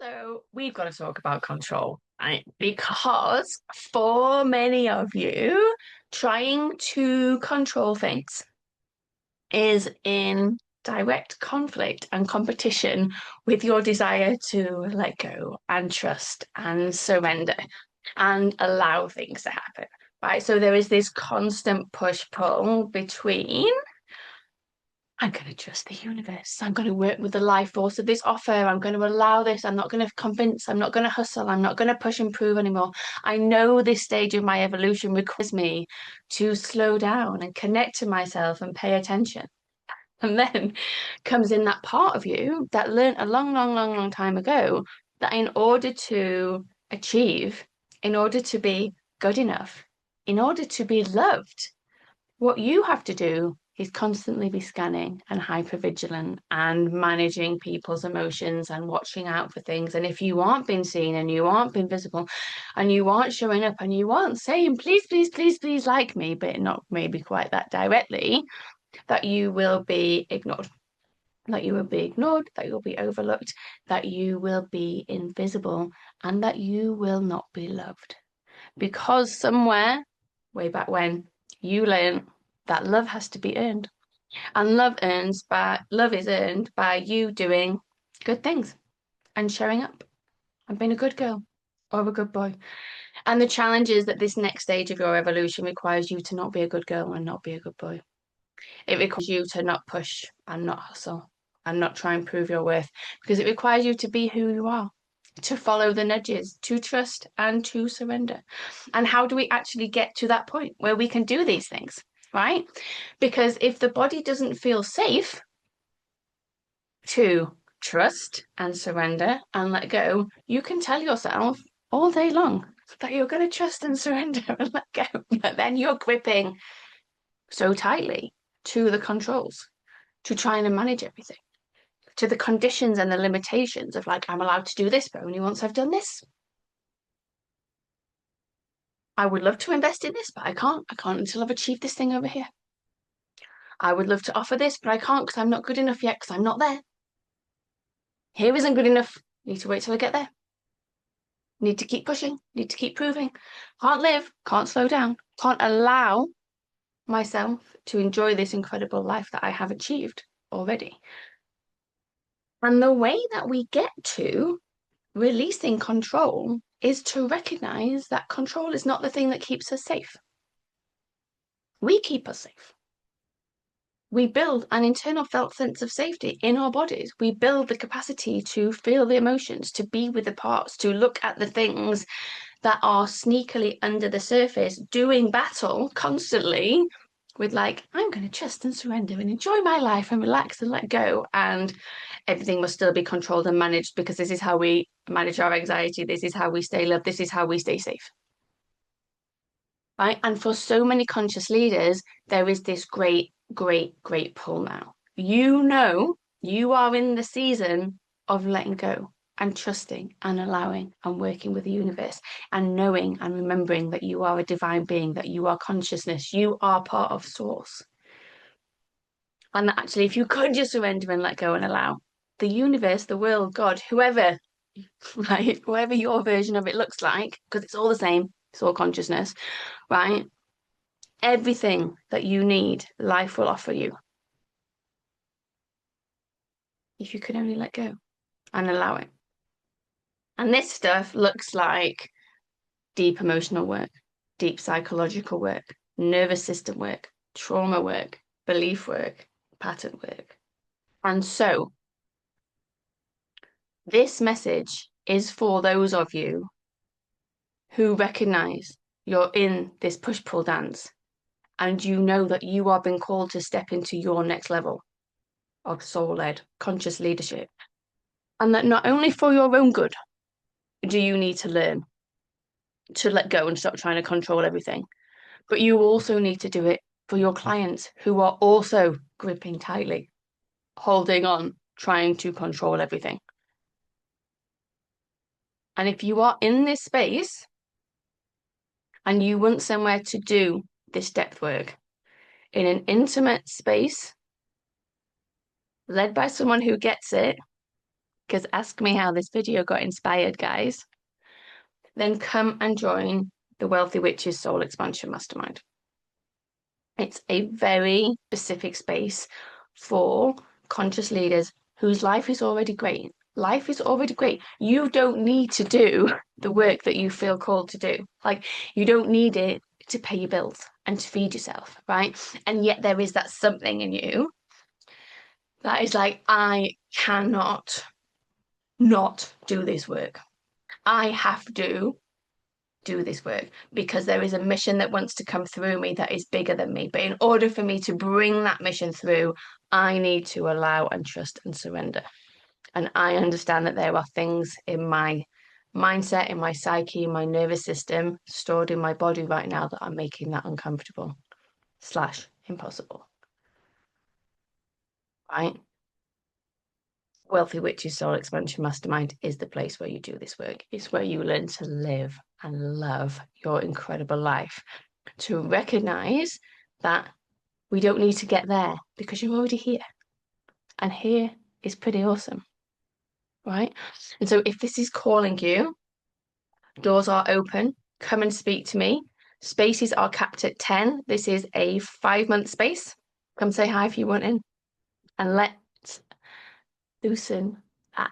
So we've got to talk about control, right? Because for many of you, trying to control things is in direct conflict and competition with your desire to let go and trust and surrender and allow things to happen, right? So there is this constant push-pull between I'm going to trust the universe. I'm going to work with the life force of this offer. I'm going to allow this. I'm not going to convince. I'm not going to hustle. I'm not going to push and prove anymore. I know this stage of my evolution requires me to slow down and connect to myself and pay attention. And then comes in that part of you that learned a long, long, long, long time ago that in order to achieve, in order to be good enough, in order to be loved, what you have to do is constantly be scanning and hyper vigilant and managing people's emotions and watching out for things. And if you aren't being seen and you aren't being visible and you aren't showing up and you aren't saying, please, please, please, please like me, but not maybe quite that directly, that you will be ignored. That you will be ignored, that you'll be overlooked, that you will be invisible, and that you will not be loved. Because somewhere, way back when, you learned that love has to be earned. And love is earned by you doing good things and showing up and being a good girl or a good boy. And the challenge is that this next stage of your evolution requires you to not be a good girl and not be a good boy. It requires you to not push and not hustle and not try and prove your worth because it requires you to be who you are, to follow the nudges, to trust and to surrender. And how do we actually get to that point where we can do these things, right? Because if the body doesn't feel safe to trust and surrender and let go, you can tell yourself all day long that you're going to trust and surrender and let go. But then you're gripping so tightly to the controls, to trying to manage everything, to the conditions and the limitations of like, I'm allowed to do this, but only once I've done this. I would love to invest in this, but I can't. I can't until I've achieved this thing over here. I would love to offer this, but I can't because I'm not good enough yet because I'm not there. Here isn't good enough. Need to wait till I get there. Need to keep pushing. Need to keep proving. Can't live. Can't slow down. Can't allow myself to enjoy this incredible life that I have achieved already. And the way that we get to releasing control is to recognize that control is not the thing that keeps us safe. We keep us safe. We build an internal felt sense of safety in our bodies. We build the capacity to feel the emotions, to be with the parts, to look at the things that are sneakily under the surface, doing battle constantly with like, I'm going to trust and surrender and enjoy my life and relax and let go. And everything must still be controlled and managed because this is how we manage our anxiety. This is how we stay loved. This is how we stay safe. Right. And for so many conscious leaders, there is this great, great, great pull now. You know, you are in the season of letting go and trusting and allowing and working with the universe and knowing and remembering that you are a divine being, that you are consciousness, you are part of source. And that actually, if you could just surrender and let go and allow the universe, the world, God, whoever, right, whoever your version of it looks like, because it's all the same, it's all consciousness, right? Everything that you need, life will offer you if you can only let go and allow it. And this stuff looks like deep emotional work, deep psychological work, nervous system work, trauma work, belief work, pattern work. And so this message is for those of you who recognize you're in this push-pull dance and you know that you are being called to step into your next level of soul-led conscious leadership. And that not only for your own good do you need to learn to let go and stop trying to control everything, but you also need to do it for your clients who are also gripping tightly, holding on, trying to control everything. And if you are in this space and you want somewhere to do this depth work in an intimate space, led by someone who gets it, because ask me how this video got inspired, guys, then come and join the Wealthy Witches Soul Expansion Mastermind. It's a very specific space for conscious leaders whose life is already great. Life is already great. You don't need to do the work that you feel called to do. Like, you don't need it to pay your bills and to feed yourself, right? And yet there is that something in you that is like, I cannot not do this work. I have to do this work because there is a mission that wants to come through me that is bigger than me. But in order for me to bring that mission through, I need to allow and trust and surrender. And I understand that there are things in my mindset, in my psyche, in my nervous system, stored in my body right now that are making that uncomfortable / impossible. Right? Wealthy Witches Soul Expansion Mastermind is the place where you do this work. It's where you learn to live and love your incredible life, to recognize that we don't need to get there because you're already here. And here is pretty awesome, right? And so if this is calling you, doors are open. Come and speak to me. Spaces are capped at 10. This is a 5-month space. Come say hi if you want in. And let's loosen that